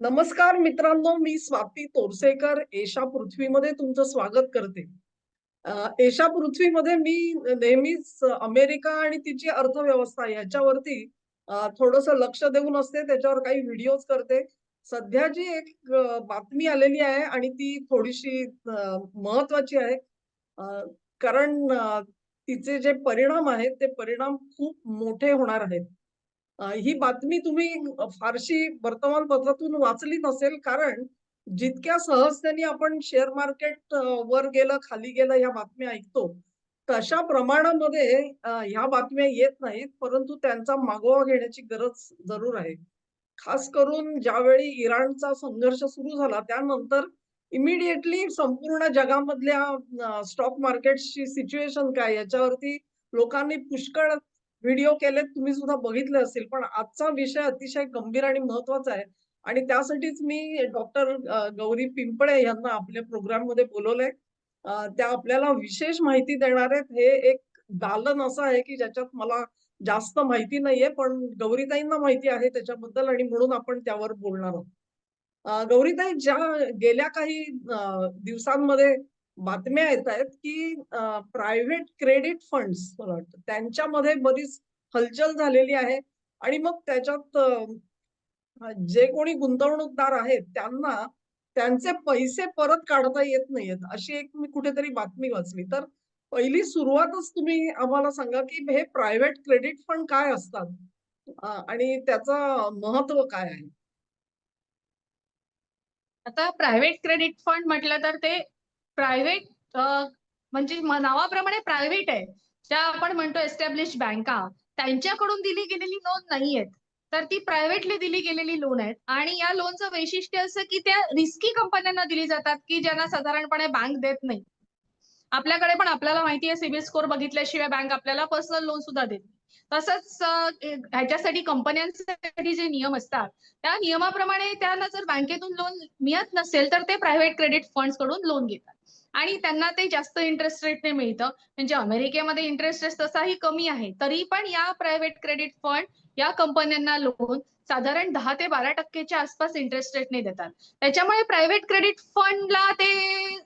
नमस्कार मित्रांनो, मी स्वाती तोरसेकर एशा पृथ्वीमध्ये तुमचं स्वागत करते. एशा पृथ्वीमध्ये मी नेहमीच अमेरिका आणि तिची अर्थव्यवस्था याच्यावरती थोडंसं लक्ष देऊन असते. त्याच्यावर काही व्हिडिओज करते. सध्या जी एक बातमी आलेली आहे आणि ती थोडीशी महत्वाची आहे. अ, कारण तिचे जे परिणाम आहेत, ते परिणाम खूप मोठे होणार आहेत. ही बातमी तुम्ही फारशी वर्तमानपत्रातून वाचली नसेल, कारण जितक्या सहजतेने आपण शेअर मार्केट वर गेलं, खाली गेलं ह्या बातम्या ऐकतो, तशा प्रमाणामध्ये ह्या बातम्या येत नाहीत. परंतु त्यांचा मागोवा घेण्याची गरज जरूर आहे. खास करून ज्यावेळी इराणचा संघर्ष सुरू झाला, त्यानंतर इमिडिएटली संपूर्ण जगामधल्या स्टॉक मार्केटची सिच्युएशन काय याच्यावरती लोकांनी पुष्कळ व्हिडिओ केलेत. तुम्ही सुद्धा बघितले असतील. पण आजचा विषय अतिशय गंभीर आणि महत्त्वाचा आहे आणि त्यासाठीच मी डॉक्टर गौरी पिंपळे यांना आपल्या प्रोग्राममध्ये बोलवलंय. त्या आपल्याला विशेष माहिती देणार आहेत. हे एक दालन असं आहे, की ज्याच्यात मला जास्त माहिती नाहीये, पण गौरीताईंना माहिती आहे त्याच्याबद्दल आणि म्हणून आपण त्यावर बोलणार आहोत. गौरीताई, ज्या गेल्या काही दिवसांमध्ये बातम्या येतायत, की प्रायव्हेट क्रेडिट फंड्स मला वाटतं त्यांच्यामध्ये बरीच हलचल झालेली आहे आणि मग त्याच्यात जे कोणी गुंतवणूकदार आहेत त्यांना त्यांचे पैसे परत काढता येत नाहीयेत, अशी एक मी कुठेतरी बातमी वाचली. तर पहिली सुरुवातच तुम्ही आम्हाला सांगा, की हे प्रायव्हेट क्रेडिट फंड काय असतात? आणि त्याचं महत्त्व काय आहे? आता प्रायव्हेट क्रेडिट फंड म्हटलं तर ते प्रायव्हेट म्हणजे नावाप्रमाणे प्रायव्हेट आहे. ज्या आपण म्हणतो एस्टॅब्लिश बँका त्यांच्याकडून दिली गेलेली लोन नाहीयेत. तर ती प्रायव्हेटली दिली गेलेली लोन आहेत आणि या लोनचं वैशिष्ट्य असं की त्या रिस्की कंपन्यांना दिली जातात की ज्यांना साधारणपणे बँक देत नाही. आपल्याकडे पण आपल्याला माहिती आहे सिबिल स्कोर बघितल्याशिवाय बँक आपल्याला पर्सनल लोन सुद्धा देत नाही. तसंच ह्याच्यासाठी कंपन्यांसाठी जे नियम असतात त्या नियमाप्रमाणे त्यांना जर बँकेतून लोन मिळत नसेल तर ते प्रायव्हेट क्रेडिट फंड्स कडून लोन घेतात आणि त्यांना ते जास्त इंटरेस्ट रेटने मिळतं. म्हणजे अमेरिकेमध्ये इंटरेस्ट रेट तसाही कमी आहे तरी पण या प्रायव्हेट क्रेडिट फंड या कंपन्यांना लोन साधारण 10 ते 12% आसपास इंटरेस्ट रेटने देतात. त्याच्यामुळे प्रायव्हेट क्रेडिट फंडला ते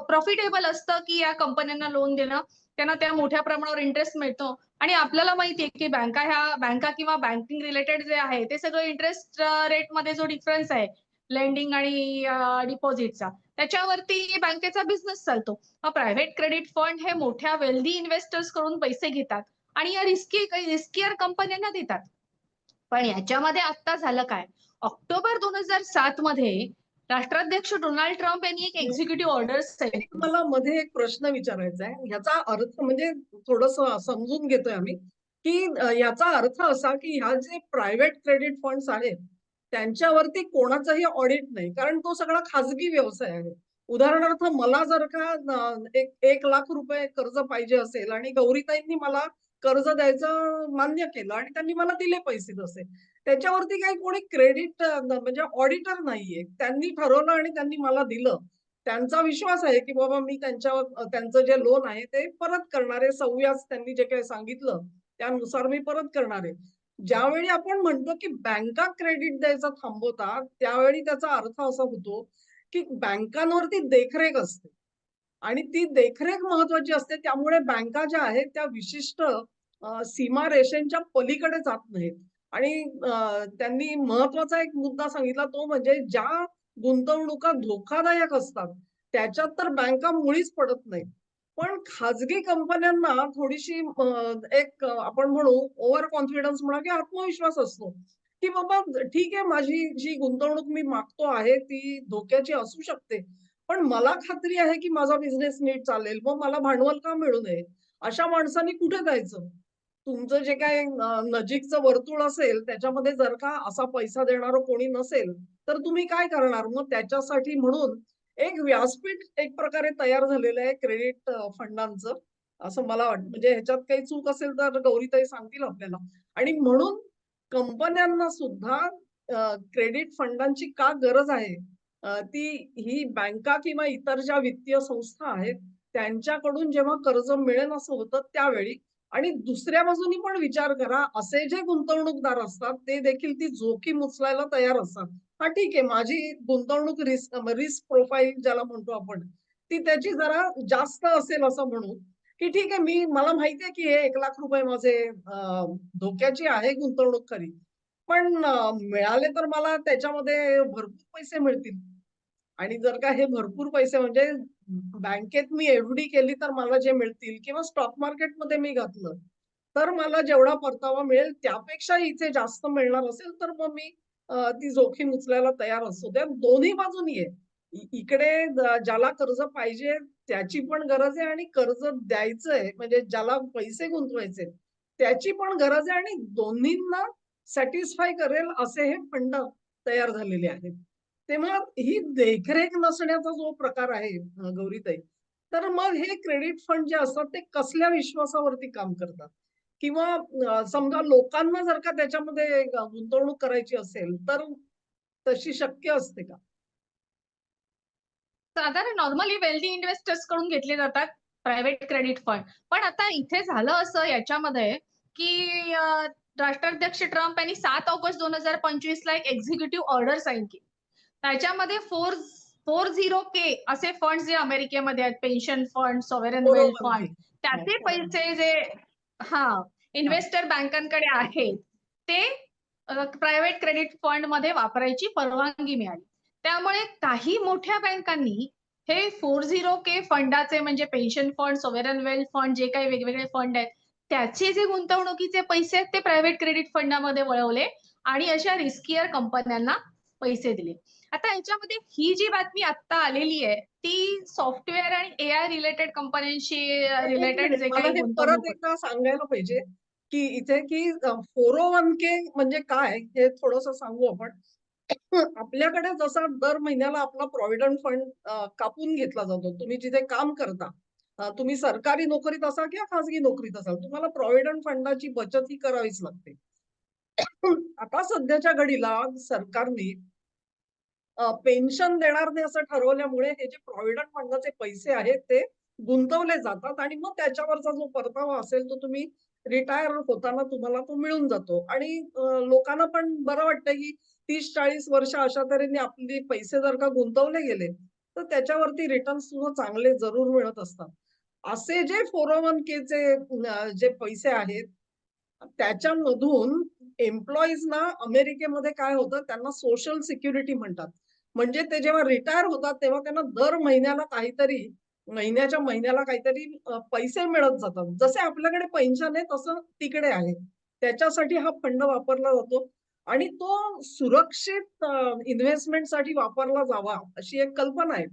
प्रॉफिटेबल असतं की या कंपन्यांना लोन देणं. त्यांना त्या मोठ्या प्रमाणावर इंटरेस्ट मिळतो आणि आपल्याला माहिती आहे की बँका किंवा बँकिंग रिलेटेड जे आहे ते सगळं इंटरेस्ट रेटमध्ये जो डिफरन्स आहे लेंडिंग आणि डिपॉझिटचा त्याच्यावरती बँकेचा बिझनेस चालतो. मग प्रायव्हेट क्रेडिट फंड हे मोठ्या वेल्दी इन्व्हेस्टर्स कडून पैसे घेतात आणि या रिस्कियर कंपन्यांना देतात. पण याच्यामध्ये आता झालं काय? ऑक्टोबर 2007 मध्ये राष्ट्राध्यक्ष डोनाल्ड ट्रम्प यांनी एक एक्झिक्युटिव्ह ऑर्डर साइन एक मला मध्ये एक प्रश्न विचारायचा आहे. ह्याचा अर्थ म्हणजे थोडंसं समजून घेतोय आम्ही, की याचा अर्थ असा, की ह्या जे प्रायव्हेट क्रेडिट फंड्स आहेत, त्यांच्यावरती कोणाचंही ऑडिट नाही. कारण तो सगळा खाजगी व्यवसाय आहे. उदाहरणार्थ मला जर का एक ₹1,00,000 कर्ज पाहिजे असेल आणि गौरीताईंनी मला कर्ज द्यायचं मान्य केलं आणि त्यांनी मला दिले पैसे तसे. त्याच्यावरती काही कोणी क्रेडिट म्हणजे ऑडिटर नाहीये. त्यांनी ठरवलं आणि त्यांनी मला दिलं. त्यांचा विश्वास आहे, की बाबा मी त्यांच्यावर त्यांचं जे लोन आहे ते परत करणार आहे. सव्याज त्यांनी जे काही सांगितलं, त्यानुसार मी परत करणार आहे. ज्यावेळी आपण म्हणतो, की बँका क्रेडिट द्यायचं थांबवतात, त्यावेळी त्याचा अर्थ असा होतो, की बँकांवरती देखरेख असते आणि ती देखरेख महत्त्वाची असते. त्यामुळे बँका ज्या आहेत त्या विशिष्ट सीमारेषेच्या पलीकडे जात नाहीत आणि त्यांनी महत्त्वाचा एक मुद्दा सांगितला तो म्हणजे ज्या गुंतवणुका धोकादायक असतात, त्याच्यात तर बँका मुळीच पडत नाहीत. पण खाजगी कंपन्यांना थोडीशी एक आपण म्हणू ओव्हर कॉन्फिडन्स म्हणा की आत्मविश्वास असतो, की बाबा ठीक आहे माझी जी गुंतवणूक मी मागतो आहे ती धोक्याची असू शकते. पण मला खात्री आहे की माझा बिझनेस नीट चालेल. मग मला भांडवल का मिळू नये? अशा माणसांनी कुठे जायचं? तुमचं जे काही नजीकचं वर्तुळ असेल, त्याच्यामध्ये जर का असा पैसा देणारं कोणी नसेल, तर तुम्ही काय करणार? मग त्याच्यासाठी म्हणून एक व्यासपीठ एक प्रकारे तयार झालेलं आहे क्रेडिट फंडांचं, असं मला वाटतं. म्हणजे ह्याच्यात काही चूक असेल तर गौरीताई सांगतील आपल्याला. आणि म्हणून कंपन्यांना सुद्धा क्रेडिट फंडांची का गरज आहे? ती ही बँका किंवा इतर ज्या वित्तीय संस्था आहेत, त्यांच्याकडून जेव्हा कर्ज मिळेल असं होतं त्यावेळी आणि दुसऱ्या बाजूनी पण विचार करा, असे जे गुंतवणूकदार असतात, ते देखील ती जोखीम उचलायला तयार असतात. हा ठीक आहे, माझी गुंतवणूक रिस्क प्रोफाईल ज्याला म्हणतो आपण, ती त्याची जरा जास्त असेल असं म्हणू, की ठीक आहे, मला माहिती आहे की हे ₹1,00,000 माझे धोक्याची आहे गुंतवणूक खरी. पण मिळाले तर मला त्याच्यामध्ये भरपूर पैसे मिळतील. आणि जर का हे भरपूर पैसे म्हणजे बँकेत मी एफ-डी केली तर मला जे मिळतील किंवा स्टॉक मार्केटमध्ये मी घातलं, तर मला जेवढा परतावा मिळेल त्यापेक्षा इथे जास्त मिळणार असेल, तर मग मी ती जोखीम उचलायला तयार असतो. त्या दोन्ही बाजूनी आहे. इकडे ज्याला कर्ज पाहिजे त्याची पण गरज आहे आणि कर्ज द्यायचंय म्हणजे ज्याला पैसे गुंतवायचे त्याची पण गरज आहे आणि दोन्हींना सॅटिस्फाय करेल असे हे फंड तयार झालेले आहेत. तेव्हा ही देखरेख नसण्याचा जो प्रकार आहे गौरीताई, तर मग हे क्रेडिट फंड जे असतात ते कसल्या विश्वासावरती काम करतात? किंवा समजा लोकांना जर का त्याच्यामध्ये गुंतवणूक करायची असेल, तर तशी शक्य असते का? साधारण नॉर्मली वेल्दी इन्व्हेस्टर्स कडून घेतले जातात प्रायव्हेट क्रेडिट फंड. पण आता इथे झालं असं याच्यामध्ये, की राष्ट्राध्यक्ष ट्रम्प यांनी 7 ऑगस्ट 2025 ला एक एक्झिक्युटिव्ह ऑर्डर साइन केली. त्याच्यामध्ये 440K असे फंड्स जे अमेरिकेमध्ये आहेत, पेन्शन फंड, सॉव्हरेन वेल्थ बरोबर फंड, की. हां, त्याचे बरोबर. पैसे जे हां, हां. इन्व्हेस्टर बँकांकडे आहेत, ते प्रायव्हेट क्रेडिट फंड मध्ये वापरायची परवानगी मिळाली. त्यामुळे काही मोठ्या बँकांनी हे 40K फंडाचे म्हणजे pension fund, sovereign wealth fund जे काही वेगवेगळे फंड आहेत, त्याचे जे गुंतवणुकीचे पैसे आहेत ते प्रायव्हेट क्रेडिट फंडामध्ये वळवले आणि अशा रिस्कियर कंपन्यांना पैसे दिले. आता याच्यामध्ये ही जी बातमी आता आलेली आहे, ती सॉफ्टवेअर आणि एआय रिलेटेड कंपन्यांशी एक रिलेटेड मिनिट जे मला काही हे परत गुंतवणूक होती. एकदा सांगायला पाहिजे, की इथे की 401K म्हणजे काय हे थोडंसं सांगू आपण. आपल्याकडे जसा दर महिन्याला आपला प्रॉव्हिडंट फंड कापून घेतला जातो. तुम्ही जिथे काम करता, तुम्ही सरकारी नोकरीत असाल किंवा खाजगी नोकरीत असाल, तुम्हाला प्रॉव्हिडंट फंडाची बचत ही करावीच लागते. आता सध्याच्या घडीला सरकारने पेन्शन देणार नाही असं ठरवल्यामुळे हे जे प्रॉव्हिडंट फंडाचे पैसे आहेत ते गुंतवले जातात आणि मग त्याच्यावरचा जो परतावा असेल तो तुम्ही रिटायर होताना तुम्हाला तो मिळून जातो आणि लोकांना पण बरं वाटतं की 30-40 वर्ष अशा तऱ्हेने आपले पैसे जर का गुंतवले गेले, तर त्याच्यावरती रिटर्न्स सुद्धा चांगले जरूर मिळत असतात. असे जे 401Kचे जे पैसे आहेत, त्याच्यामधून एम्प्लॉईजना अमेरिकेमध्ये काय होतं, त्यांना सोशल सिक्युरिटी म्हणतात. म्हणजे ते जेव्हा रिटायर होतात, तेव्हा त्यांना दर महिन्याला काहीतरी महिन्याच्या महिन्याला काहीतरी पैसे मिळत जातात. जसे आपल्याकडे पेन्शन आहे, तसं तिकडे आहे. त्याच्यासाठी हा फंड वापरला जातो आणि तो सुरक्षित इन्व्हेस्टमेंटसाठी वापरला जावा, अशी एक कल्पना आहे.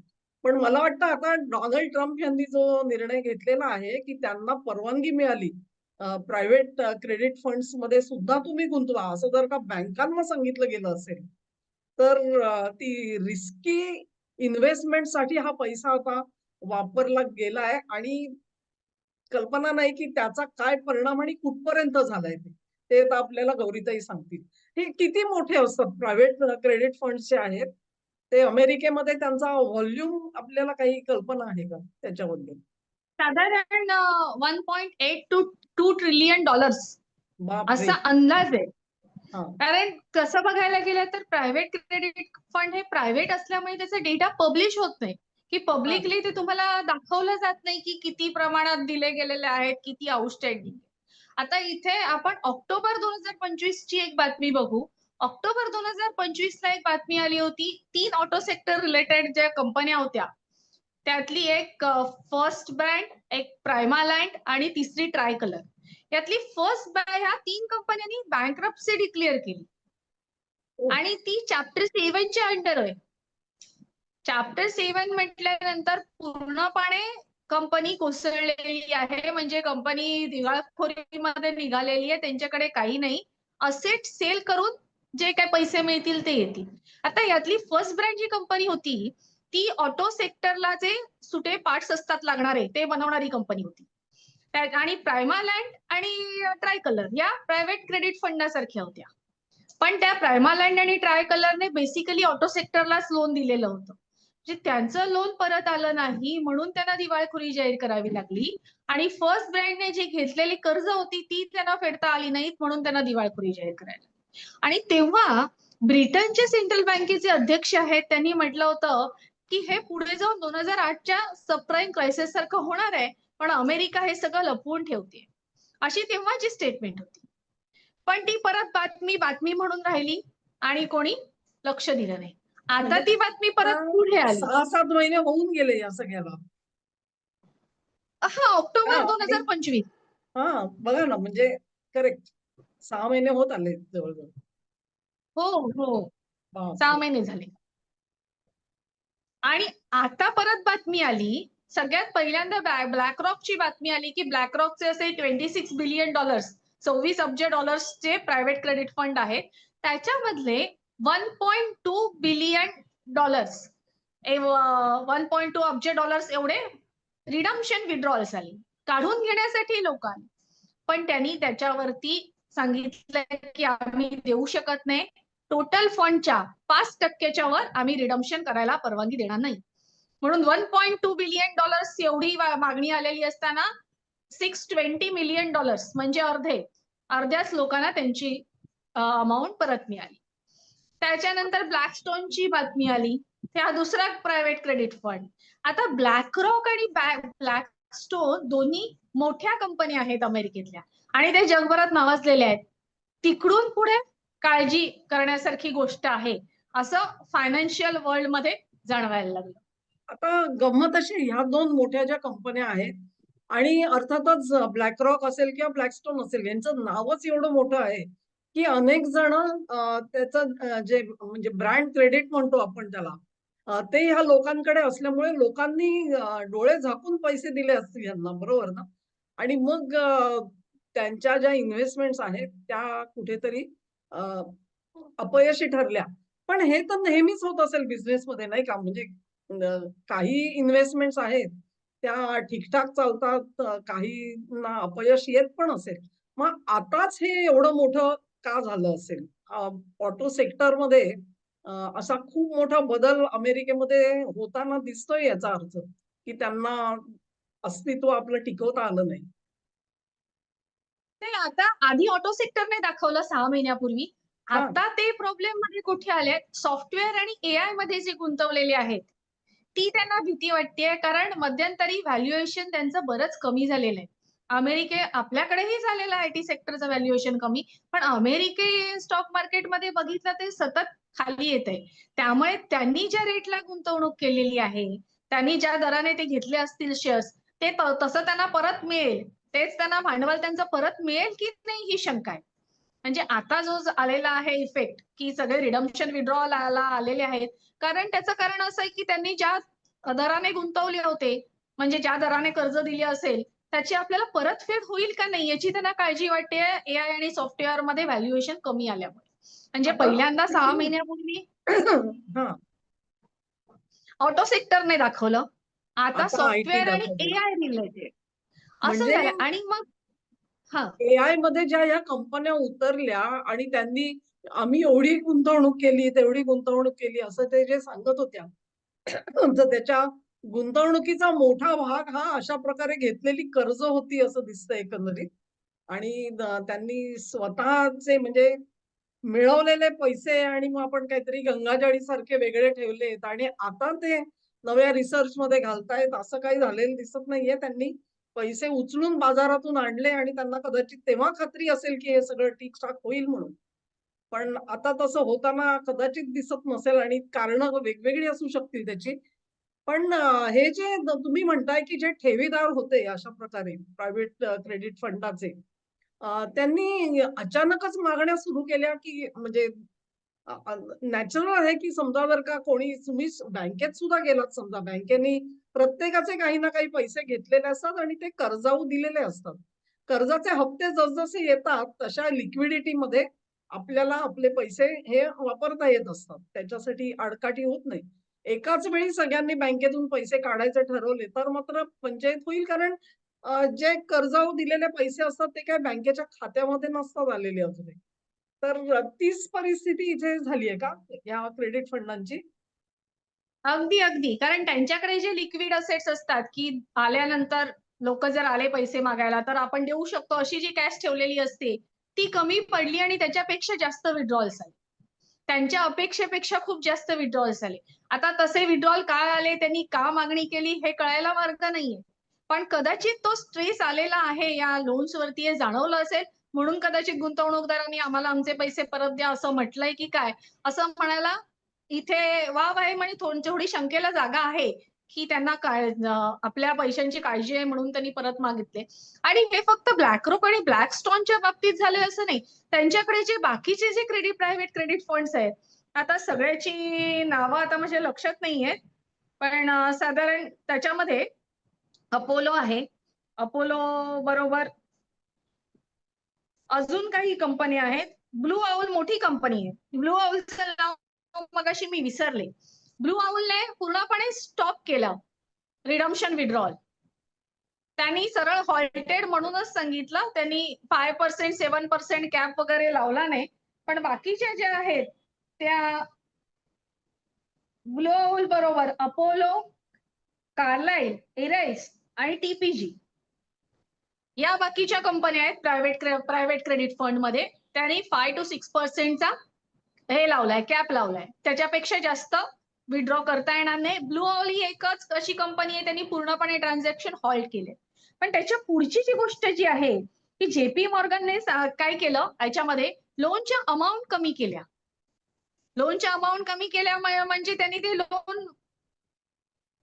पण मला वाटतं आता डोनाल्ड ट्रम्प यांनी जो निर्णय घेतलेला आहे, की त्यांना परवानगी मिळाली प्रायव्हेट क्रेडिट फंड्समध्ये सुद्धा तुम्ही गुंतवा, असं जर का बँकांना सांगितलं गेलं असेल, तर ती रिस्की इन्व्हेस्टमेंटसाठी हा पैसा आता वापरला गेलाय आणि कल्पना नाही की त्याचा काय परिणाम आणि कुठपर्यंत झालाय ते. ते तर आपल्याला गौरीताई सांगतील. हे किती मोठे असतात प्रायव्हेट क्रेडिट फंड्स जे आहेत, ते अमेरिकेमध्ये त्यांचा व्हॉल्यूम आपल्याला काही कल्पना आहे का त्याच्याबद्दल? साधारण 1.8 टू 2 ट्रिलियन डॉलर्स बापरे! असा अंदाज आहे. हां. कारण तसं बघायला गेलं तर प्रायव्हेट क्रेडिट फंड हे प्रायव्हेट असल्यामुळे त्याचा डेटा पब्लिश होत नाही, की हां. पब्लिकली ते तुम्हाला दाखवलं जात नाही की किती प्रमाणात दिले गेलेले आहेत, किती आउटस्टँडिंग. आता इथे आपण ऑक्टोबर 2025 ची एक बातमी बघू. ऑक्टोबर 2025 ला एक बातमी आली होती. 3 ऑटो सेक्टर रिलेटेड ज्या कंपन्या होत्या, त्यातली एक फर्स्ट ब्रँड, एक प्रायमालँड आणि तिसरी ट्राय कलर. यातली फर्स्ट बाय ह्या 3 कंपन्यांनी बँक्रप्सी डिक्लेअर केली ओह! आणि ती चॅप्टर 7 च्या अंडर आहे. चॅप्टर 7 म्हटल्यानंतर पूर्णपणे कंपनी कोसळलेली आहे, म्हणजे कंपनी दिवाळखोरीमध्ये निघालेली आहे, त्यांच्याकडे काही नाही. असेट सेल करून जे काही पैसे मिळतील ते येतील. आता यातली फर्स्ट ब्रँड जी कंपनी होती, ती ऑटो सेक्टरला जे सुटे पार्ट्स असतात लागणारे ते बनवणारी कंपनी होती. आणि प्रायमालँड आणि ट्राय कलर या प्रायव्हेट क्रेडिट फंडासारख्या होत्या. पण त्या प्रायमालँड आणि ट्राय कलरने बेसिकली ऑटो सेक्टरलाच लोन दिलेलं होतं. म्हणजे त्यांचं लोन परत आलं नाही म्हणून त्यांना दिवाळखोरी जाहीर करावी लागली आणि फर्स्ट ब्रँडने जी घेतलेली कर्ज होती ती त्यांना फेडता आली नाहीत म्हणून त्यांना दिवाळखोरी जाहीर करायला. आणि तेव्हा ब्रिटनचे सेंट्रल बँकेचे अध्यक्ष आहेत, त्यांनी म्हटलं होतं की हे पुढे जाऊन 2008च्या सबप्राईम क्रायसिस सारखं होणार आहे, पण अमेरिका हे सगळं लपवून ठेवते, अशी तेव्हाची स्टेटमेंट होती. पण ती परत बातमी म्हणून राहिली आणि कोणी लक्ष दिलं नाही. आता म्हणजे ती बातमी परत पुढे आली. 6-7 महिने होऊन गेले या सगळ्याला. हा, ऑक्टोबर आणि 2025. बघा ना, म्हणजे करेक्ट 6 महिने होत आले जवळजवळ. हो हो, 6 बापरे. महिने झाले. आणि आता परत बातमी आली, सगळ्यात पहिल्यांदा ब्लॅक रॉकची बातमी आली की ब्लॅक रॉकचे असे $26 बिलियन, 26 अब्ज डॉलर्सचे प्रायव्हेट क्रेडिट फंड आहेत, त्याच्यामधले $1.2 बिलियन, 1.2 अब्ज डॉलर्स एवढे रिडम्शन विड्रॉल्स आले, काढून घेण्यासाठी लोकांनी. पण त्यांनी त्याच्यावरती सांगितलं की आम्ही देऊ शकत नाही, टोटल फंडच्या 5% वर आम्ही रिडम्शन करायला परवानगी देणार नाही. म्हणून $1.2 बिलियन एवढी मागणी आलेली असताना $620 मिलियन म्हणजे अर्ध्याच लोकांना त्यांची अमाऊंट परत मिळाली. त्याच्यानंतर ब्लॅकस्टोनची बातमी आली, हा दुसरा प्रायव्हेट क्रेडिट फंड. आता ब्लॅक रॉक आणि ब्लॅकस्टोन दोन्ही मोठ्या कंपन्या आहेत अमेरिकेतल्या आणि ते जगभरात नावाजलेले आहेत. तिकडून पुढे काळजी करण्यासारखी गोष्ट आहे, असं फायनान्शियल वर्ल्ड मध्ये जाणवायला लागलं. आता गंमत अशी, ह्या 2 मोठ्या ज्या कंपन्या आहेत आणि अर्थातच ब्लॅक रॉक असेल किंवा ब्लॅकस्टोन असेल, यांचं नावच एवढं मोठं आहे की अनेक जण त्याचं जे म्हणजे ब्रँड क्रेडिट म्हणतो आपण त्याला, ते ह्या लोकांकडे असल्यामुळे लोकांनी डोळे झाकून पैसे दिले असतील यांना, बरोबर ना? आणि मग त्यांच्या ज्या इन्व्हेस्टमेंट्स आहेत त्या कुठेतरी अपयशी ठरल्या. पण हे तर नेहमीच होत असेल बिझनेसमध्ये, नाही का? म्हणजे काही इन्व्हेस्टमेंट्स आहेत त्या ठीकठाक चालतात, काहींना अपयश येत पण असेल. मग आताच हे एवढं मोठं का झालं असेल? ऑटो सेक्टरमध्ये असा खूप मोठा बदल अमेरिकेमध्ये होताना दिसतोय, याचा अर्थ की त्यांना अस्तित्व आपलं टिकवता आलं नाही. ते आता आधी ऑटो सेक्टरने दाखवलं 6 महिन्यापूर्वी. हां. आता ते प्रॉब्लेम मध्ये कुठे आले, सॉफ्टवेअर आणि एआय मध्ये जे गुंतवलेले आहेत, ती त्यांना भीती वाटतेय, कारण मध्यंतरी व्हॅल्युएशन त्यांचं बरंच कमी झालेलं आहे. आपल्याकडेही झालेलं आहे आयटी सेक्टरचं व्हॅल्युएशन कमी, पण अमेरिके स्टॉक मार्केटमध्ये बघितलं ते सतत खाली येत आहे. त्यामुळे त्यांनी ज्या रेटला गुंतवणूक केलेली आहे, त्यांनी ज्या दराने ते घेतले असतील शेअर्स, ते तसं त्यांना परत मिळेल, तेच त्यांना भांडवल त्यांचं परत मिळेल की नाही ही शंका आहे. म्हणजे आता जो आलेला आहे इफेक्ट, की सगळे रिडम्शन विड्रॉल आलेले आहेत, कारण त्याचं कारण असं आहे की त्यांनी ज्या दराने गुंतवले होते, म्हणजे ज्या दराने कर्ज दिले असेल, त्याची आपल्याला परतफेड होईल का नाही याची त्यांना काळजी वाटते, एआय आणि सॉफ्टवेअर मध्ये व्हॅल्युएशन कमी आल्यामुळे. म्हणजे आता पहिल्यांदा 6 महिन्यापूर्वी हां. ऑटो सेक्टरने दाखवलं, आता आता आयटी सॉफ्टवेअर आणि दाखवते. एआय रिलेटेड असं म्हणजे झालं. आणि मग हा, एआय मध्ये ज्या ह्या कंपन्या उतरल्या आणि त्यांनी आम्ही एवढी गुंतवणूक केली, तेवढी गुंतवणूक केली, असं ते जे सांगत होत्या, तर त्याच्या गुंतवणुकीचा मोठा भाग हा अशा प्रकारे घेतलेली कर्ज होती असं दिसतं एकंदरीत. आणि त्यांनी स्वतःचे म्हणजे मिळवलेले पैसे आणि मग आपण काहीतरी गंगाजळी सारखे वेगळे ठेवलेत आणि आता ते नव्या रिसर्चमध्ये घालतायत, असं काही झालेलं दिसत नाहीये. त्यांनी पैसे उचलून बाजारातून आणले आणि त्यांना कदाचित तेव्हा खात्री असेल की हे सगळं ठीकठाक होईल म्हणून. पण आता तसं होताना कदाचित दिसत नसेल आणि कारणं वेगवेगळी असू शकतील त्याची. पण हे जे तुम्ही म्हणताय की जे ठेवीदार होते अशा प्रकारे प्रायव्हेट क्रेडिट फंडाचे, त्यांनी अचानकच मागण्या सुरू केल्या की म्हणजे नॅचरल आहे की समजा जर का कोणी, तुम्ही बँकेत सुद्धा गेलात समजा, बँकेने प्रत्येकाचे काही ना काही पैसे घेतलेले असतात आणि ते कर्जाऊ दिलेले असतात. कर्जाचे हप्ते जसजसे येतात तशा लिक्विडिटीमध्ये आपल्याला आपले पैसे हे वापरता येत असतात. त्याच्यासाठी आडकाठी होत नाही. एकाच वेळी सगळ्यांनी बँकेतून पैसे काढायचे ठरवले तर मात्र पंचायत होईल, कारण जे कर्जाऊ दिलेले पैसे असतात ते काय बँकेच्या खात्यामध्ये नसतात आलेले अजूनही. तर तीच परिस्थिती इथे झाली आहे का या क्रेडिट फंडांची? अगदी अगदी, कारण त्यांच्याकडे जे लिक्विड असेट्स असतात, की आल्यानंतर लोक जर आले पैसे मागायला तर आपण देऊ शकतो अशी जी कॅश ठेवलेली असते, ती कमी पडली आणि त्याच्यापेक्षा जास्त विड्रॉल्स आले. त्यांच्या अपेक्षेपेक्षा खूप जास्त विड्रॉल झाले. आता तसे विड्रॉल का आले, त्यांनी का मागणी केली हे कळायला मार्ग नाहीये. पण कदाचित तो स्ट्रेस आलेला आहे या लोन्स वरती हे जाणवलं असेल, म्हणून कदाचित गुंतवणूकदारांनी आम्हाला आमचे पैसे परत द्या असं म्हटलंय की काय, असं म्हणायला इथे वाव आहे. म्हणजे थोडी शंकेला जागा आहे, की त्यांना आपल्या पैशांची काळजी आहे म्हणून त्यांनी परत मागितले. आणि हे फक्त BlackRock आणि Blackstoneच्या बाबतीत झाले असं नाही. त्यांच्याकडे जे बाकीचे जे प्रायव्हेट क्रेडिट फंड्स आहेत, आता सगळ्याची नावं आता माझ्या लक्षात नाहीयेत. पण साधारण त्याच्यामध्ये अपोलो आहे. अपोलो बरोबर अजून काही कंपनी आहेत. ब्लू आउल मोठी कंपनी आहे. ब्लू आउलचं नाव मगाशी मी विसरले. ब्लू आउलने पूर्णपणे स्टॉप केलं रिडम्पशन विड्रॉल. त्यांनी सरळ हॉल्टेड म्हणूनच सांगितलं. त्यांनी 5% 7% कॅप वगैरे लावला नाही. पण बाकीच्या ज्या आहेत त्या ब्लू आउल बरोबर अपोलो, कार्लाइल, एराइस आणि टीपीजी या बाकीच्या कंपन्या आहेत प्रायव्हेट क्रेडिट फंड मध्ये. त्यांनी 5 to 6% चा हे लावलाय, कॅप लावलाय. त्याच्यापेक्षा जास्त विड्रॉ करता येणार नाही. ब्लू आउल ही एकच अशी कंपनी आहे, त्यांनी पूर्णपणे ट्रान्झॅक्शन हॉल्ट केले. पण त्याच्या पुढची जी गोष्ट जी आहे की JP मॉर्गनने काय केलं, याच्यामध्ये लोनच्या अमाऊंट कमी केल्या. लोनच्या अमाऊंट कमी केल्या म्हणजे त्यांनी ते लोन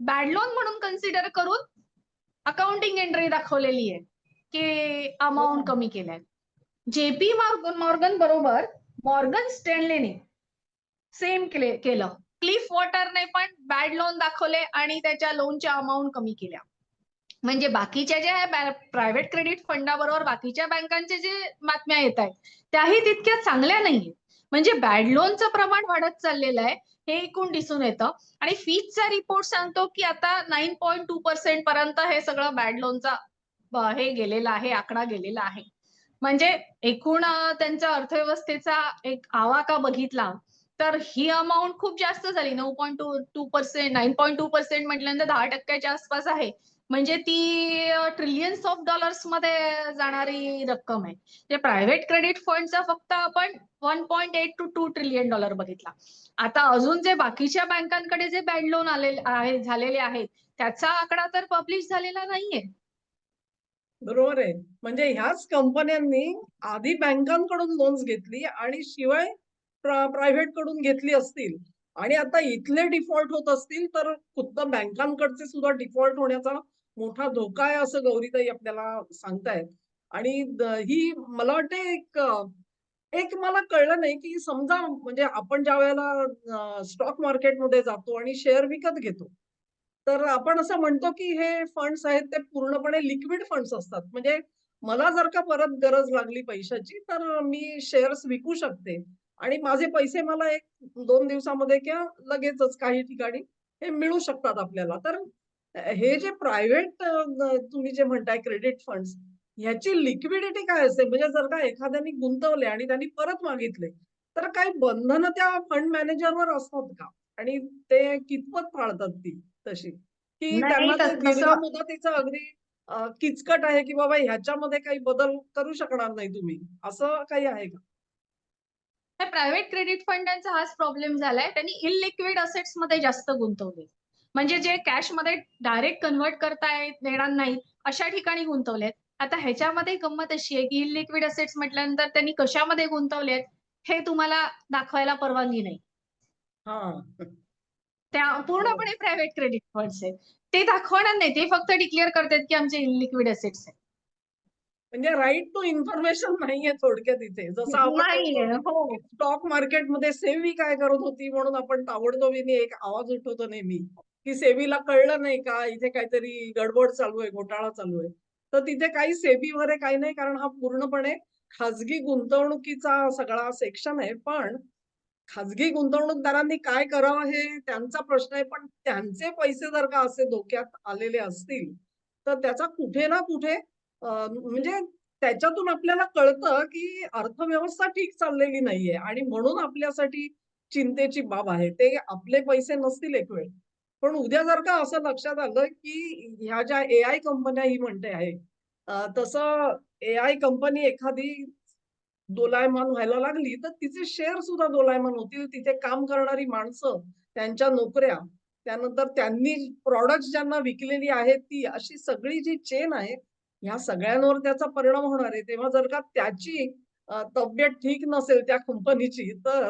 बॅड लोन म्हणून कन्सिडर करून अकाउंटिंग एंट्री दाखवलेली आहे की अमाऊंट कमी केलाय. JP मॉर्गन बरोबर मॉर्गन स्टॅनलेने सेम केलं. क्लिफ वॉटरने पण बॅड लोन दाखवले आणि त्याच्या लोनच्या अमाऊंट कमी केल्या. म्हणजे बाकीच्या ज्या प्रायव्हेट क्रेडिट फंडाबरोबर बाकीच्या बँकांचे जे बातम्या येत आहेत त्याही तितक्या चांगल्या नाहीये. म्हणजे बॅड लोनचं प्रमाण वाढत चाललेलं आहे हे एकूण दिसून येतं. आणि फीचचा रिपोर्ट सांगतो की आता 9.2% पर्यंत हे सगळं बॅड लोनचा हे गेलेला आहे, आकडा गेलेला आहे. म्हणजे एकूण त्यांच्या अर्थव्यवस्थेचा एक आवाका बघितला तर ही अमाऊंट खूप जास्त झाली. 9.2% 9.2% म्हटल्यानंतर 10% आसपास आहे. म्हणजे ती ट्रिलियन्स ऑफ डॉलर्स मध्ये जाणारी रक्कम आहे. जे प्रायव्हेट क्रेडिट फंडचा फक्त आपण 1.8 to 2 ट्रिलियन डॉलर बघितला. आता अजून जे बाकीच्या बँकांकडे जे बॅड लोन झालेले आहेत त्याचा आकडा तर पब्लिश झालेला नाहीये. बरोबर आहे. म्हणजे ह्याच कंपन्यांनी आधी बँकांकडून लोन्स घेतली आणि शिवाय प्रायव्हेट कडून घेतली असतील आणि आता इथले डिफॉल्ट होत असतील तर खुद्द बँकांकडचे सुद्धा डिफॉल्ट होण्याचा मोठा धोका आहे असं गौरीताई आपल्याला सांगतायत. आणि ही मला वाटते एक मला कळलं नाही की समजा म्हणजे आपण ज्या वेळेला स्टॉक मार्केटमध्ये जातो आणि शेअर विकत घेतो तर आपण असं म्हणतो की हे फंड्स आहेत ते पूर्णपणे लिक्विड फंड्स असतात. म्हणजे मला जर का परत गरज लागली पैशाची तर मी शेअर्स विकू शकते आणि माझे पैसे मला 1-2 दिवसामध्ये किंवा लगेचच काही ठिकाणी हे मिळू शकतात आपल्याला. तर हे जे प्रायव्हेट तुम्ही जे म्हणताय क्रेडिट फंड्स ह्याची लिक्विडिटी काय असते? म्हणजे जर का एखाद्याने गुंतवले आणि त्यांनी परत मागितले, तर काही बंधनं त्या फंड मॅनेजरवर असतात का? आणि ते कितपत पाळतात ती तशी? की नाही त्यांना ते दीर्घ तसं मुदतीचं अगदी किचकट आहे की बाबा ह्याच्यामध्ये काही बदल करू शकणार नाही तुम्ही, असं काही आहे का? प्रायव्हेट क्रेडिट फंडांचा हाच प्रॉब्लेम झालाय. त्यांनी इलिक्विड असेट्स मध्ये जास्त गुंतवले. म्हणजे जे कॅश मध्ये डायरेक्ट कन्व्हर्ट करता येणार नाही अशा ठिकाणी गुंतवलेत. आता ह्याच्यामध्ये गंमत अशी आहे की इलिक्विड असेट्स म्हटल्यानंतर त्यांनी कशामध्ये गुंतवलेत हे तुम्हाला दाखवायला परवानगी नाही. हां. त्या बरोबर. पूर्णपणे प्रायव्हेट क्रेडिट फंड्स आहेत. ते दाखवणार नाही. ते फक्त डिक्लेअर करतात की आमचे इलिक्विड असेट्स आहेत. म्हणजे राइट टू इन्फॉर्मेशन नाहीये थोडक्यात इथे. जसं आपण म्हणतो, नाहीये. हो. की स्टॉक मार्केटमध्ये सेबी काय करत होती म्हणून आपण ताबडतोबीने एक आवाज उठवतो नेहमी, की सेबीला कळलं नाही का इथे काहीतरी गडबड चालू आहे, घोटाळा चालू आहे. तर तिथे काही सेबी वगैरे काही नाही कारण हा पूर्णपणे खाजगी गुंतवणुकीचा सगळा सेक्शन आहे. पण खाजगी गुंतवणूकदारांनी काय करावं हे त्यांचा प्रश्न आहे. पण त्यांचे पैसे जर का असे धोक्यात आलेले असतील, तर त्याचा कुठे ना कुठे म्हणजे त्याच्यातून आपल्याला कळतं, की अर्थव्यवस्था ठीक चाललेली नाहीये आणि म्हणून आपल्यासाठी चिंतेची बाब आहे. ते आपले पैसे नसतील एक वेळ. पण उद्या जर का असं लक्षात आलं, की ह्या ज्या एआय कंपन्या ही म्हणते आहे, तसं एआय कंपनी एखादी दोलायमान व्हायला लागली, तर तिचे शेअर सुद्धा दोलायमान होतील. तिथे काम करणारी माणसं, त्यांच्या नोकऱ्या, त्यानंतर त्यांनी प्रॉडक्ट्स ज्यांना विकलेली आहेत ती, अशी सगळी जी चेन आहे, ह्या सगळ्यांवर त्याचा परिणाम होणार आहे. तेव्हा जर का त्याची तब्येत ठीक नसेल त्या कंपनीची, तर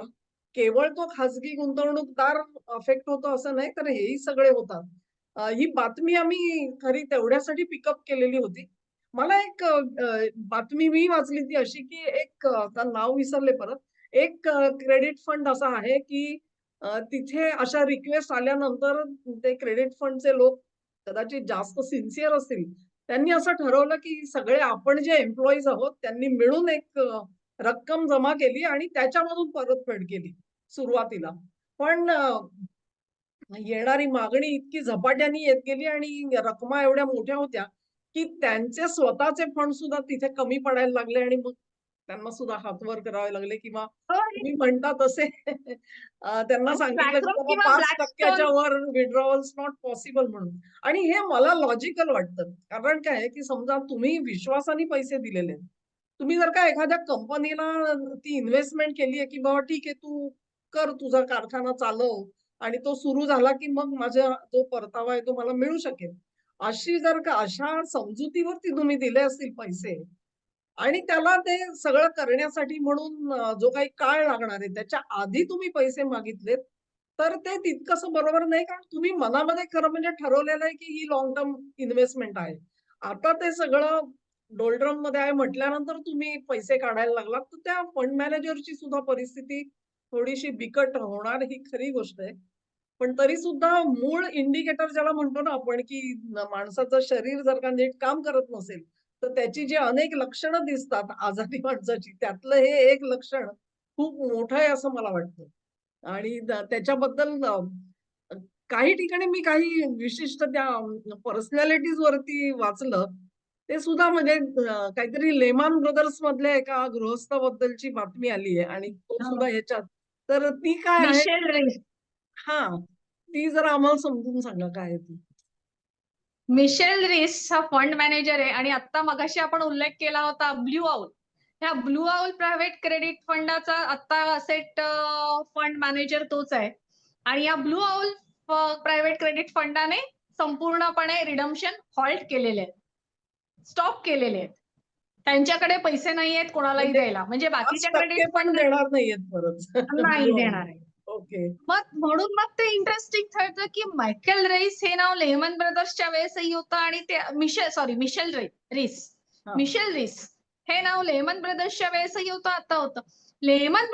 केवळ तो खाजगी गुंतवणूकदार अफेक्ट होतो असं नाही, तर हेही सगळे होतात. ही बातमी आम्ही खरी तेवढ्यासाठी पिकअप केलेली होती. मला एक बातमी मी वाचली ती अशी, की एक आता नाव विसरले परत. एक क्रेडिट फंड असा आहे, की तिथे अशा रिक्वेस्ट आल्यानंतर ते क्रेडिट फंडचे लोक कदाचित जास्त सिन्सिअर असतील. त्यांनी असं ठरवलं, की सगळे आपण जे एम्प्लॉईज आहोत त्यांनी मिळून एक रक्कम जमा केली आणि त्याच्यामधून परतफेड केली सुरुवातीला. पण येणारी मागणी इतकी झपाट्याने येत गेली आणि रकमा एवढ्या मोठ्या होत्या, की त्यांचे स्वतःचे फंड सुद्धा तिथे कमी पडायला लागले आणि मग त्यांना सुद्धा हात वर करावे लागले किंवा तुम्ही म्हणता तसे त्यांना आणि सांगितलं, की BlackRock बाबा किंवा 5% Blackstone वर विथड्रॉवल्स नॉट पॉसिबल म्हणून. आणि हे मला लॉजिकल वाटतं. कारण काय आहे, की समजा तुम्ही विश्वासाने पैसे दिलेले आहेत. तुम्ही जर का एखाद्या कंपनीला ती इन्व्हेस्टमेंट केली आहे, की बाबा ठीक आहे तू कर तुझा कारखाना चालव आणि तो सुरू झाला, की मग माझा जो परतावा आहे तो मला मिळू शकेल. अशी जर का अशा समजुतीवरती तुम्ही दिले असतील पैसे आणि त्याला ते सगळं करण्यासाठी म्हणून जो काही काळ लागणार आहे त्याच्या आधी तुम्ही पैसे मागितलेत, तर ते तितकंसं बरोबर नाही. कारण तुम्ही मनामध्ये खरं म्हणजे ठरवलेलं आहे, की ही लाँग टर्म इन्व्हेस्टमेंट आहे. आता ते सगळं डोलड्रममध्ये आहे म्हटल्यानंतर तुम्ही पैसे काढायला लागलात, तर त्या फंड मॅनेजरची सुद्धा परिस्थिती थोडीशी बिकट होणार ही खरी गोष्ट आहे. पण तरी सुद्धा मूळ इंडिकेटर ज्याला म्हणतो ना आपण, की माणसाचं शरीर जर का नीट काम करत नसेल, तर त्याची जी अनेक लक्षणं दिसतात आजारी माणसाची, त्यातलं हे एक लक्षण खूप मोठं आहे असं मला वाटतं. आणि त्याच्याबद्दल काही ठिकाणी मी काही विशिष्ट त्या पर्सनॅलिटीज वरती वाचलं. ते सुद्धा म्हणजे काहीतरी लेमान ब्रदर्स मधल्या एका गृहस्थाबद्दलची बातमी आली आहे आणि तो सुद्धा ह्याच्यात. तर ती काय आहे? मिशेल रिस हां, ती जरा आम्हाला समजून सांगा काय आहे ती? मिशेल रिस हा फंड मॅनेजर आहे आणि आता मगाशी आपण उल्लेख केला होता ब्लू आउल. ह्या ब्लू आउल प्रायव्हेट क्रेडिट फंडाचा आता असेट फंड मॅनेजर तोच आहे. आणि या ब्लू आउल प्रायव्हेट क्रेडिट फंडाने संपूर्णपणे रिडम्पशन हॉल्ट केलेले आहेत. स्टॉप केलेले आहेत. त्यांच्याकडे पैसे नाहीयेत कोणालाही म्हणजे द्यायला. म्हणजे बाकीच्या क्रेडिट 5% पण फंड देणार नाहीयेत परत. नाही देणार आहे. ओके. म्हणून मग ते इंटरेस्टिंग ठरतं, की मायकेल रेईस हे नाव लेमन ब्रदर्सच्या वेळेसही होतं आणि ते मिशेल रिस. हां. मिशेल रिस हे नाव लेमन ब्रदर्सच्या वेळेसही होतं, आता होतं. लेमन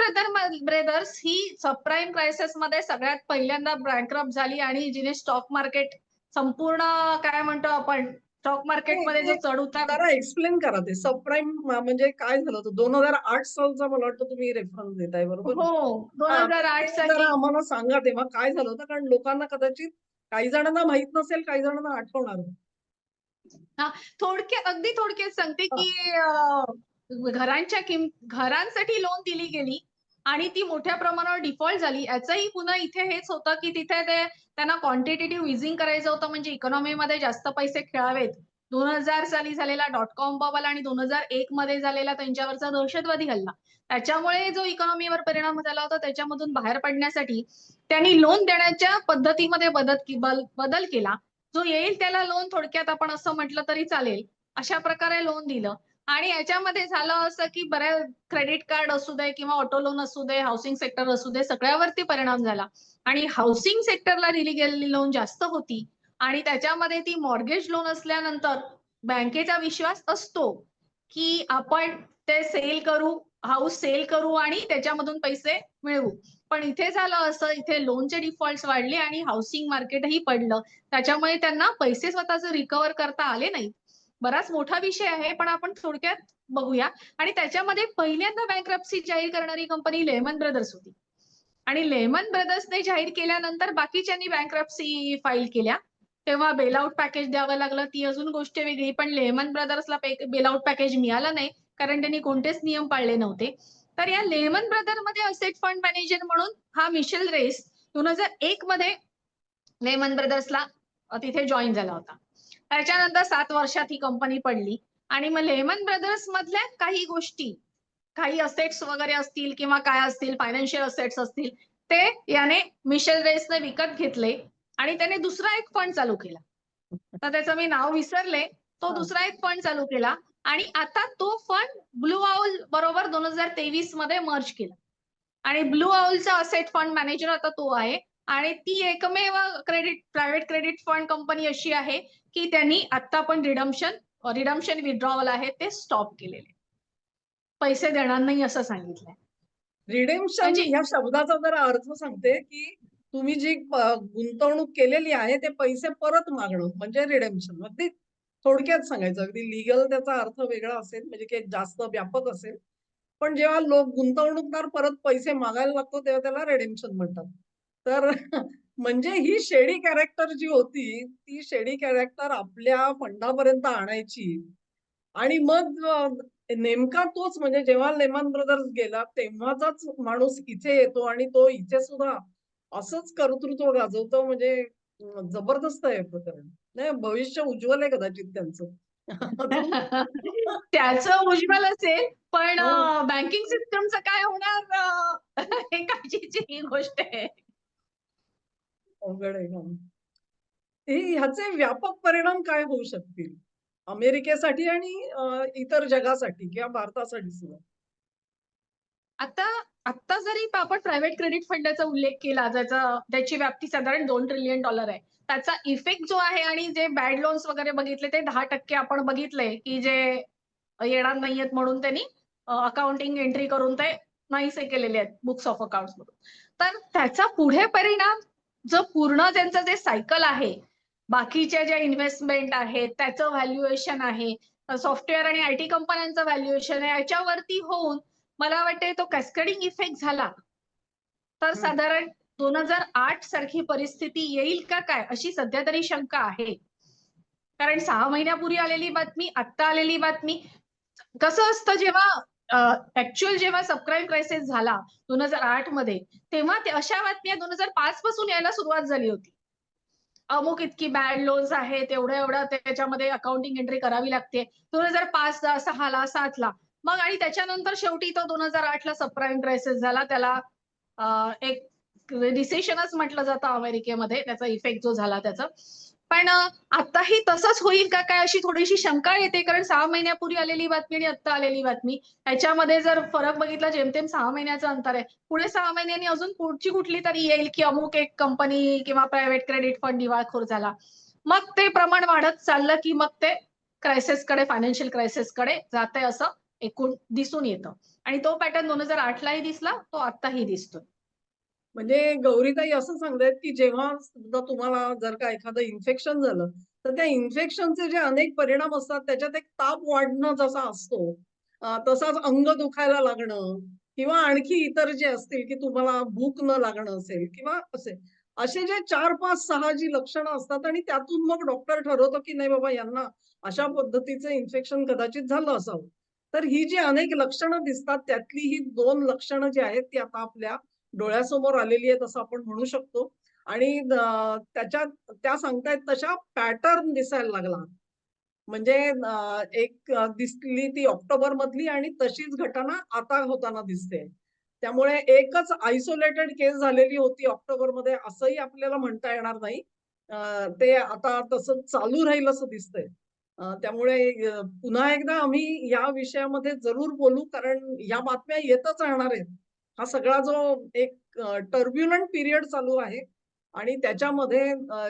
ब्रदर्स ही सबप्राईम क्रायसिसमध्ये सगळ्यात पहिल्यांदा बँकरप्ट झाली आणि जिने स्टॉक मार्केट संपूर्ण काय म्हणतो आपण स्टॉक नाही मार्केटमध्ये जो ते चढ-उतार जरा एक्सप्लेन करा ते सबप्राईम म्हणजे काय झालं होतं? 2008 सालचा मला वाटतं तुम्ही रेफरन्स देताय बरोबर? हो, हां, तर ते 2008 जरा साली आम्हाला सांगा तेव्हा काय झालं होतं? कारण लोकांना कदाचित काही जणांना माहीत नसेल, काही जणांना आठवणार. हां, अगदी थोडक्यात सांगते, हां, की घरांसाठी लोन दिली गेली आणि ती मोठ्या प्रमाणावर डिफॉल्ट झाली. याचंही पुन्हा इथे हेच होतं, की तिथे त्यांना क्वांटिटेटिव्ह इझिंग करायचं होतं म्हणजे इकॉनॉमीमध्ये जास्त पैसे खेळावेत. 2000 साली झालेला डॉट-कॉम बबल आणि 2001 मध्ये झालेला त्यांच्यावरचा दहशतवादी हल्ला. त्याच्यामुळे जो इकॉनॉमीवर परिणाम झाला होता त्याच्यामधून बाहेर पडण्यासाठी त्यांनी लोन देण्याच्या पद्धतीमध्ये बदल केला. जो येईल त्याला लोन थोडक्यात आपण असं म्हटलं तरी चालेल. अशा प्रकारे लोन दिलं आणि याच्यामध्ये झालं असं, की बऱ्याच क्रेडिट कार्ड असू दे किंवा ऑटो लोन असू दे, हाउसिंग सेक्टर असू दे, सगळ्यावरती परिणाम झाला आणि हाउसिंग सेक्टरला दिली गेलेली लोन जास्त होती आणि त्याच्यामध्ये ती मॉर्गेज लोन असल्यानंतर बँकेचा विश्वास असतो, की आपण ते हाऊस सेल करू आणि त्याच्यामधून पैसे मिळवू. पण इथे झालं असं, इथे लोनचे डिफॉल्ट्स वाढले आणि हाउसिंग मार्केटही पडलं. त्याच्यामुळे त्यांना पैसे स्वतःचे रिकव्हर करता आले नाहीत. बराच मोठा विषय आहे, पण आपण थोडक्यात बघूया आणि त्याच्यामध्ये पहिल्यांदा बँक्रप्सी जाहीर करणारी कंपनी लेमन ब्रदर्स होती. आणि लेमन ब्रदर्सने जाहीर केल्यानंतर बाकीच्यांनी बँक्रप्सी फाईल केल्या. तेव्हा बेल आउट पॅकेज द्यावं लागलं, ती अजून गोष्ट वेगळी. पण लेमन ब्रदर्सला बेल आउट पॅकेज मिळालं नाही, कारण त्यांनी कोणतेच नियम पाळले नव्हते. तर या लेमन ब्रदरमध्ये असेट फंड मॅनेजर म्हणून हा मिशेल रेस 2001 मध्ये लेमन ब्रदर्सला तिथे जॉइन झाला होता. त्याच्यानंतर 7 वर्षात ही कंपनी पडली आणि मग लेमन ब्रदर्स मधल्या काही गोष्टी काही असेट्स वगैरे असतील किंवा काय असतील, फायनान्शियल असेट्स असतील, ते याने मिशेल रेसने विकत घेतले आणि त्याने दुसरा एक फंड चालू केला. तर त्याचं मी नाव विसरले. तो हा. दुसरा एक फंड चालू केला आणि आता तो फंड ब्लू आउल बरोबर 2023 मध्ये मर्ज केला. आणि ब्लू आउलचा असेट फंड मॅनेजर आता तो आहे आणि ती एकमेव प्रायव्हेट क्रेडिट फंड कंपनी अशी आहे की त्यांनी आता पण रिडम्शन विड्रॉवल आहे ते स्टॉप केलेले. पैसे देणार नाही असं सांगितलंय. रिडेम्शन म्हणजे ह्या शब्दाचा जरा अर्थ सांगते की तुम्ही जी गुंतवणूक केलेली आहे ते पैसे परत मागणं म्हणजे रिडेम्शन. अगदी थोडक्यात सांगायचं, अगदी लिगल त्याचा अर्थ वेगळा असेल, म्हणजे काही जास्त व्यापक असेल. पण जेव्हा लोक गुंतवणूकदार परत पैसे मागायला लागतो तेव्हा त्याला रिडेम्शन म्हणतात. तर म्हणजे ही शेडी कॅरेक्टर जी होती ती शेडी कॅरेक्टर आपल्या फंडापर्यंत आणायची आणि मग नेमका तोच म्हणजे जेव्हा लेमन ब्रदर्स गेला तेव्हाचाच माणूस इथे येतो आणि तो इथे सुद्धा असंच कर्तृत्व गाजवतो. म्हणजे जबरदस्त आहे प्रकरण. नाही, भविष्य उज्ज्वल आहे कदाचित त्यांचं. अजून त्याचं उज्ज्वल असेल, पण हो, बँकिंग सिस्टमचं काय होणार हे काळजीची ही गोष्ट आहे. अवघड आहे काम. ह्याचे व्यापक परिणाम काय होऊ शकतील अमेरिकेसाठी आणि इतर जगासाठी किंवा भारतासाठी सुद्धा? आता आता जरी आपण प्रायव्हेट क्रेडिट फंडाचा उल्लेख केला, त्याची व्याप्ती साधारण $2 ट्रिलियन आहे. त्याचा इफेक्ट जो आहे आणि जे बॅड लोन्स वगैरे बघितले ते 10% आपण बघितले, की जे येणार नाहीयेत म्हणून त्यांनी अकाउंटिंग एंट्री करून ते नाहीसे केलेले आहेत बुक्स ऑफ अकाउंट्स मधून. तर त्याचा पुढे परिणाम जो पूर्ण त्यांचं जे सायकल आहे, बाकीच्या ज्या इन्व्हेस्टमेंट आहेत, त्याचं व्हॅल्युएशन आहे, सॉफ्टवेअर आणि आयटी कंपन्यांचं व्हॅल्युएशन आहे, याच्यावरती होऊन मला वाटते तो कॅस्केडिंग इफेक्ट झाला तर हं. साधारण 2008 सारखी परिस्थिती येईल का काय अशी सध्या तरी शंका आहे. कारण 6 महिन्यापूर्वी आलेली बातमी, आत्ता आलेली बातमी. कसं असतं जेव्हा सबप्राईम क्रायसिस झाला 2008 मध्ये, तेव्हा अशा बातम्या 2005 पासून यायला सुरुवात झाली होती. अमुक इतकी बॅड लोन्स आहेत, एवढं त्याच्यामध्ये अकाउंटिंग एंट्री करावी लागते. 2005 ला, 6 ला, 7 ला. मग आणि त्याच्यानंतर शेवटी तो 2008 ला सबप्राईम क्रायसिस झाला. त्याला एक रिसेशनच म्हटलं जातं अमेरिकेमध्ये, त्याचा इफेक्ट जो झाला त्याचा. पण आताही तसंच होईल का काय अशी थोडीशी शंका येते. कारण 6 महिन्यापूर्वी आलेली बातमी आणि आत्ता आलेली बातमी ह्याच्यामध्ये जर फरक बघितला जेमतेम 6 महिन्याचं अंतर आहे. पुढे 6 महिन्यांनी अजून पुढची कुठली तरी येईल, की अमुक एक कंपनी किंवा प्रायव्हेट क्रेडिट फंड दिवाळखोर झाला. मग ते प्रमाण वाढत चाललं, की मग ते फायनान्शियल क्रायसिसकडे जातंय असं एकूण दिसून येतं. आणि तो पॅटर्न 2008 लाही दिसला, तो आत्ताही दिसतोय. म्हणजे गौरीताई असं सांगतायत, की जेव्हा समजा तुम्हाला जर का एखादं इन्फेक्शन झालं, तर त्या इन्फेक्शनचे जे अनेक परिणाम असतात त्याच्यात एक ताप वाढणं जसा असतो, तसाच अंग दुखायला लागणं किंवा आणखी इतर जे असतील, की तुम्हाला भूक न लागणं असेल किंवा असे जे 4, 5, 6 जी लक्षणं असतात आणि त्यातून मग डॉक्टर ठरवतो, की नाही बाबा यांना अशा पद्धतीचं इन्फेक्शन कदाचित झालं असावं. तर ही जी अनेक लक्षणं दिसतात त्यातली ही 2 लक्षणं जी आहेत ती आता आपल्या डोळ्यासमोर आलेली आहेत असं आपण म्हणू शकतो आणि त्याच्यात त्या सांगतायत तशा पॅटर्न दिसायला लागला. म्हणजे दिसली ती ऑक्टोबर मधली आणि तशीच घटना आता होताना दिसते. त्यामुळे एकच आयसोलेटेड केस झालेली होती ऑक्टोबरमध्ये असंही आपल्याला म्हणता येणार नाही. ते आता तसं चालू राहील असं दिसतंय. त्यामुळे पुन्हा एकदा आम्ही या विषयामध्ये जरूर बोलू कारण या बातम्या येतच राहणार आहेत. हा सगळा जो एक टर्ब्युलंट पिरियड चालू आहे आणि त्याच्यामध्ये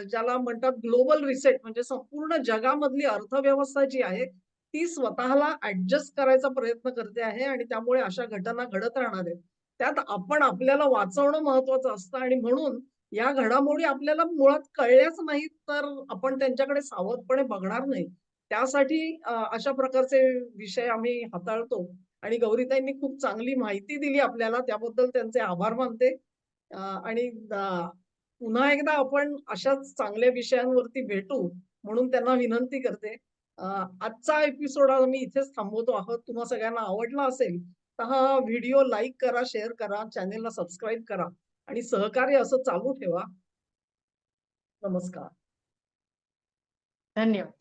ज्याला म्हणतात ग्लोबल रिसेट म्हणजे संपूर्ण जगामधली अर्थव्यवस्था जी आहे, ती स्वतःला ॲडजस्ट करायचा प्रयत्न करते आहे आणि त्यामुळे अशा घटना घडत राहणार आहेत. त्यात आपण आपल्याला वाचवणं महत्वाचं असतं आणि म्हणून या घडामोडी आपल्याला मुळात कळल्याच नाहीत, तर आपण त्यांच्याकडे सावधपणे बघणार नाही. त्यासाठी अशा प्रकारचे विषय आम्ही हाताळतो आणि गौरीताईंनी खूप चांगली माहिती दिली आपल्याला त्याबद्दल त्यांचे आभार मानते. आणि पुन्हा एकदा आपण अशाच चांगल्या विषयांवरती भेटू म्हणून त्यांना विनंती करते. आजचा एपिसोड आम्ही इथेच थांबवतो आहोत. तुम्हा सगळ्यांना आवडला असेल तर हा व्हिडिओ लाईक करा, शेअर करा, चॅनेलला सबस्क्राईब करा आणि सहकार्य असं चालू ठेवा. नमस्कार. धन्यवाद.